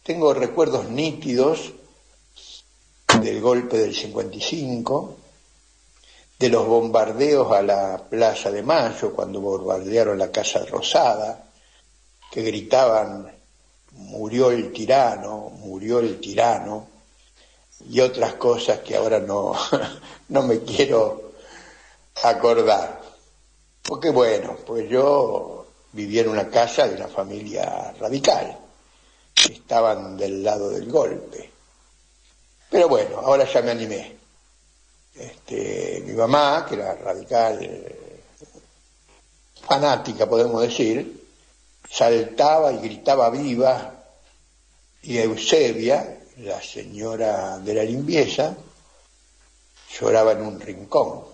tengo recuerdos nítidos del golpe del 55, de los bombardeos a la Plaza de Mayo, cuando bombardearon la Casa Rosada, que gritaban murió el tirano, y otras cosas que ahora no me quiero acordar. Porque bueno, pues yo vivía en una casa de una familia radical, que estaban del lado del golpe. Pero bueno, ahora ya me animé. Mi mamá, que era radical, fanática podemos decir, saltaba y gritaba viva, y Eusebia, la señora de la limpieza, lloraba en un rincón.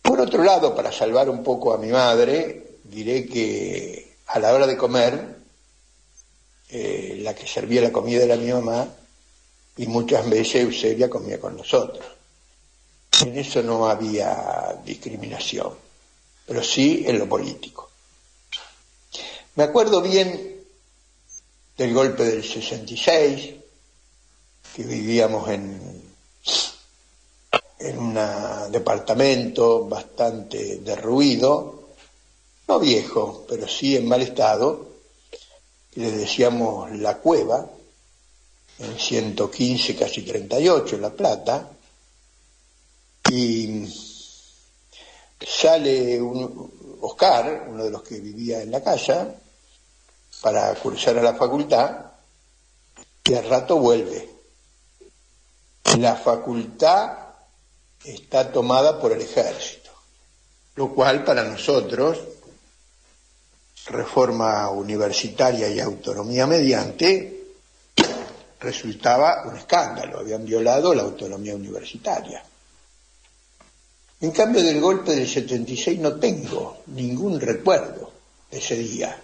Por otro lado, para salvar un poco a mi madre, diré que a la hora de comer, la que servía la comida era mi mamá, y muchas veces Eusebia comía con nosotros. En eso no había discriminación, pero sí en lo político. Me acuerdo bien del golpe del 66, que vivíamos en un departamento bastante derruido, no viejo, pero sí en mal estado, que le decíamos La Cueva, en 115, casi 38, en La Plata, y sale Oscar, uno de los que vivía en la casa, para cursar a la facultad, y al rato vuelve. La facultad está tomada por el ejército, lo cual para nosotros, reforma universitaria y autonomía mediante, resultaba un escándalo, habían violado la autonomía universitaria. En cambio, del golpe del 76 no tengo ningún recuerdo de ese día.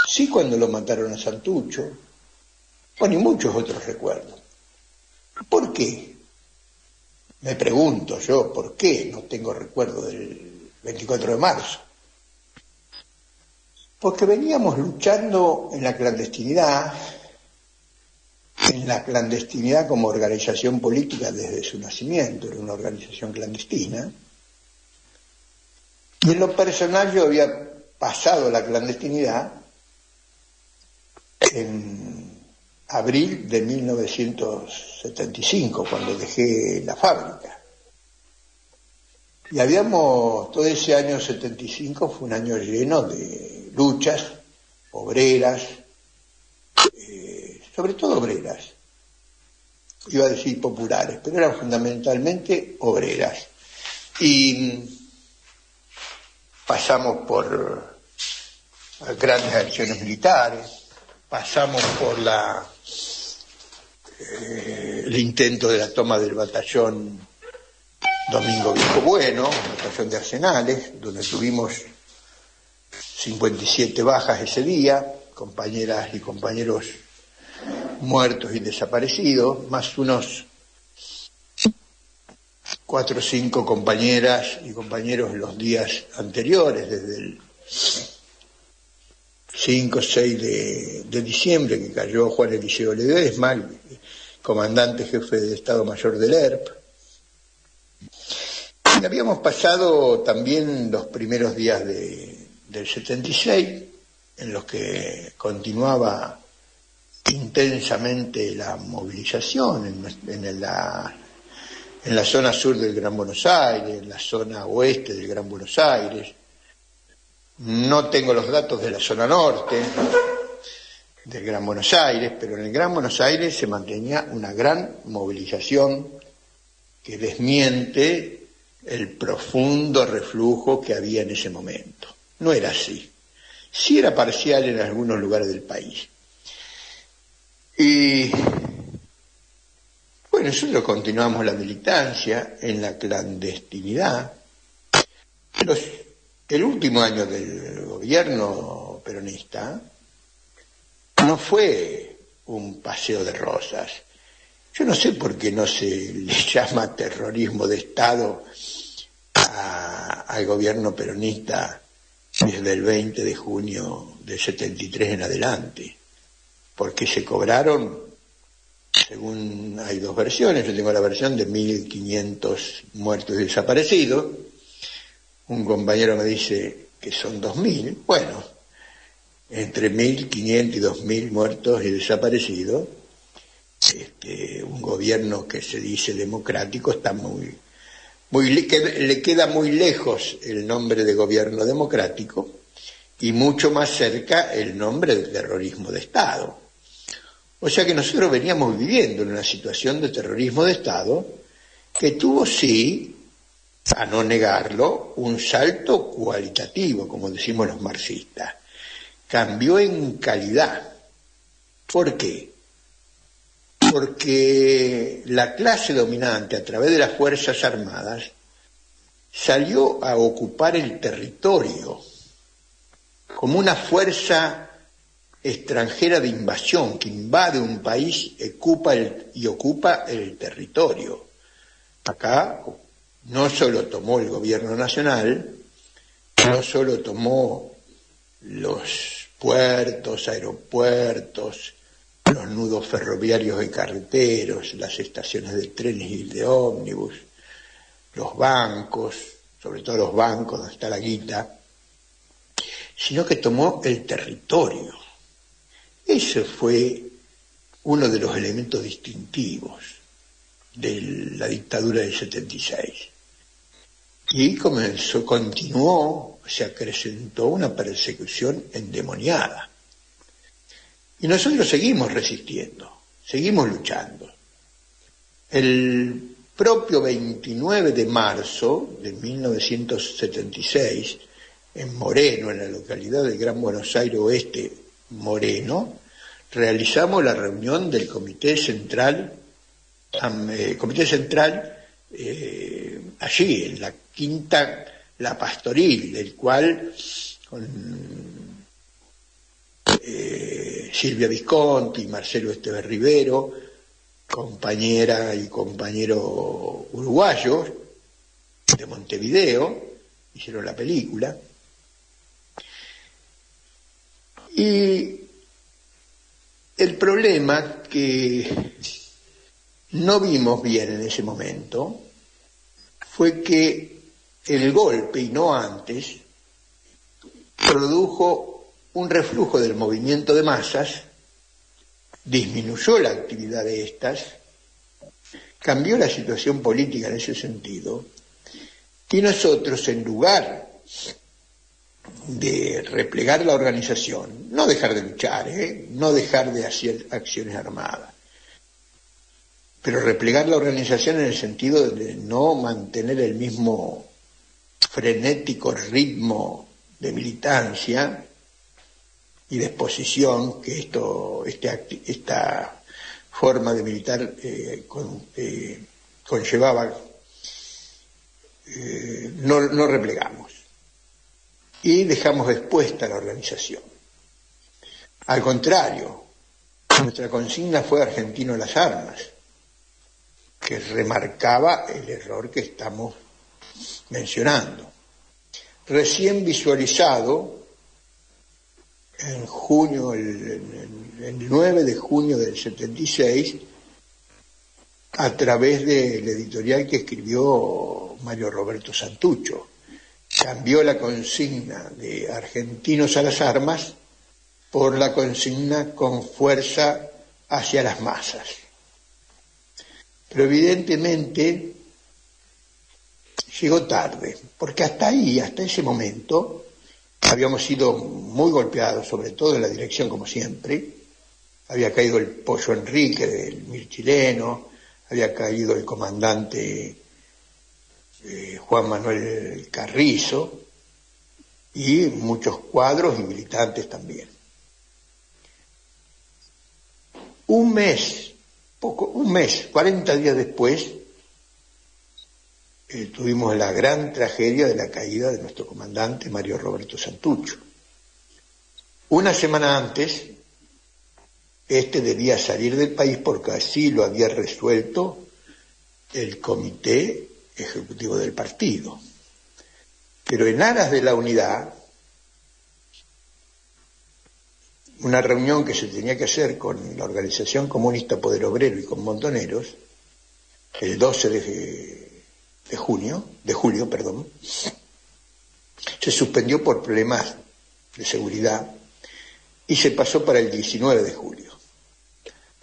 Sí, cuando lo mataron a Santucho, bueno, y muchos otros recuerdos. ¿Por qué? Me pregunto yo, ¿por qué no tengo recuerdo del 24 de marzo? Porque veníamos luchando en la clandestinidad como organización política desde su nacimiento, era una organización clandestina, y en lo personal yo había pasado la clandestinidad en abril de 1975, cuando dejé la fábrica. Y todo ese año 75 fue un año lleno de luchas obreras, sobre todo obreras, iba a decir populares, pero eran fundamentalmente obreras. Y pasamos por grandes acciones militares, pasamos por el intento de la toma del batallón Domingo Viejo Bueno, batallón de Arsenales, donde tuvimos 57 bajas ese día, compañeras y compañeros muertos y desaparecidos, más unos 4 o 5 compañeras y compañeros en los días anteriores, desde el 5 o 6 de diciembre, que cayó Juan Eliseo Ledesma, el comandante jefe de Estado Mayor del ERP. Y habíamos pasado también los primeros días del 76, en los que continuaba intensamente la movilización en la zona sur del Gran Buenos Aires, en la zona oeste del Gran Buenos Aires. No tengo los datos de la zona norte del Gran Buenos Aires, pero en el Gran Buenos Aires se mantenía una gran movilización que desmiente el profundo reflujo que había en ese momento. No era así. Sí era parcial en algunos lugares del país. Y bueno, nosotros continuamos la militancia en la clandestinidad. El último año del gobierno peronista no fue un paseo de rosas. Yo no sé por qué no se le llama terrorismo de Estado al gobierno peronista desde el 20 de junio del 73 en adelante. porque se cobraron, según hay dos versiones, yo tengo la versión de 1.500 muertos y desaparecidos, un compañero me dice que son 2.000, bueno, entre 1.500 y 2.000 muertos y desaparecidos, un gobierno que se dice democrático está le queda muy lejos el nombre de gobierno democrático y mucho más cerca el nombre de terrorismo de Estado. O sea que nosotros veníamos viviendo en una situación de terrorismo de Estado que tuvo, sí, a no negarlo, un salto cualitativo, como decimos los marxistas. Cambió en calidad. ¿Por qué? Porque la clase dominante, a través de las Fuerzas Armadas, salió a ocupar el territorio como una fuerza extranjera de invasión que invade un país y ocupa el territorio. Acá no solo tomó el gobierno nacional, no solo tomó los puertos, aeropuertos, los nudos ferroviarios y carreteros, las estaciones de trenes y de ómnibus, los bancos, sobre todo los bancos donde está la guita, sino que tomó el territorio. Ese fue uno de los elementos distintivos de la dictadura del 76. Y continuó, se acrecentó una persecución endemoniada. Y nosotros seguimos resistiendo, seguimos luchando. El propio 29 de marzo de 1976, en Moreno, en la localidad del Gran Buenos Aires Oeste, Moreno, realizamos la reunión del Comité Central, allí, en la Quinta La Pastoril, del cual con Silvia Visconti, Marcelo Esteves Rivero, compañera y compañero uruguayos de Montevideo, hicieron la película. Y el problema que no vimos bien en ese momento fue que el golpe, y no antes, produjo un reflujo del movimiento de masas, disminuyó la actividad de estas, cambió la situación política en ese sentido, y nosotros, en lugar de replegar la organización, no dejar de luchar, no dejar de hacer acciones armadas, pero replegar la organización en el sentido de no mantener el mismo frenético ritmo de militancia y de exposición que esta forma de militar conllevaba, no replegamos y dejamos expuesta la organización. Al contrario, nuestra consigna fue Argentino a las armas, que remarcaba el error que estamos mencionando. Recién visualizado en junio, el 9 de junio del 76, a través del editorial que escribió Mario Roberto Santucho. Cambió la consigna de Argentinos a las armas por la consigna con fuerza hacia las masas. Pero evidentemente llegó tarde, porque hasta ese momento, habíamos sido muy golpeados, sobre todo en la dirección, como siempre. Había caído el Pollo Enrique del MIR chileno, había caído el comandante Juan Manuel Carrizo, y muchos cuadros y militantes también. Un mes, 40 días después, tuvimos la gran tragedia de la caída de nuestro comandante Mario Roberto Santucho. Una semana antes, debía salir del país porque así lo había resuelto el comité ejecutivo del partido. Pero en aras de la unidad, una reunión que se tenía que hacer con la Organización Comunista Poder Obrero y con Montoneros, el 12 de julio, se suspendió por problemas de seguridad y se pasó para el 19 de julio,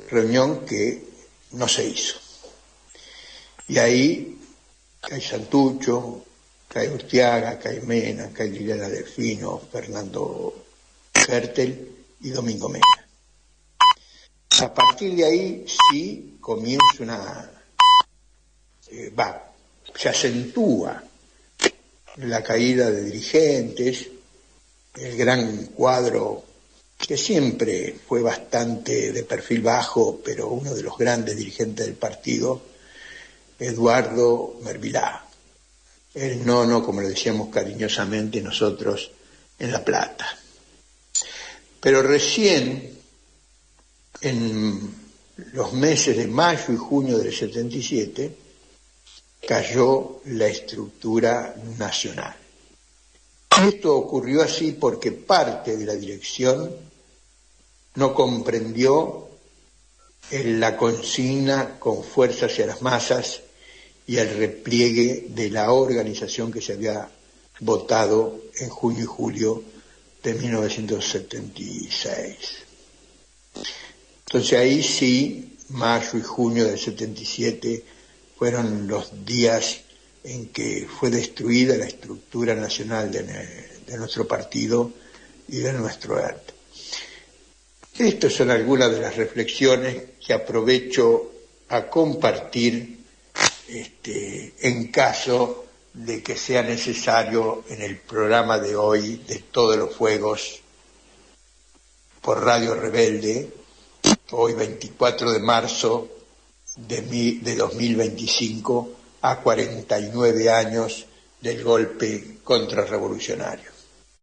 reunión que no se hizo. Y ahí cae Santucho, cae Urtiaga, cae Mena, cae Liliana Delfino, Fernando Hertel y Domingo Mena. A partir de ahí sí comienza se acentúa la caída de dirigentes, el gran cuadro que siempre fue bastante de perfil bajo, pero uno de los grandes dirigentes del partido, Eduardo Mervilá, el nono, como le decíamos cariñosamente nosotros en La Plata. Pero recién, en los meses de mayo y junio del 77, cayó la estructura nacional. Esto ocurrió así porque parte de la dirección no comprendió la consigna con fuerza hacia las masas y el repliegue de la organización que se había votado en junio y julio de 1976. Entonces ahí sí, mayo y junio del 77 fueron los días en que fue destruida la estructura nacional de nuestro partido y de nuestro arte. Estas son algunas de las reflexiones que aprovecho a compartir en caso de que sea necesario en el programa de hoy de Todos los Fuegos por Radio Rebelde, hoy 24 de marzo de 2025, a 49 años del golpe contrarrevolucionario.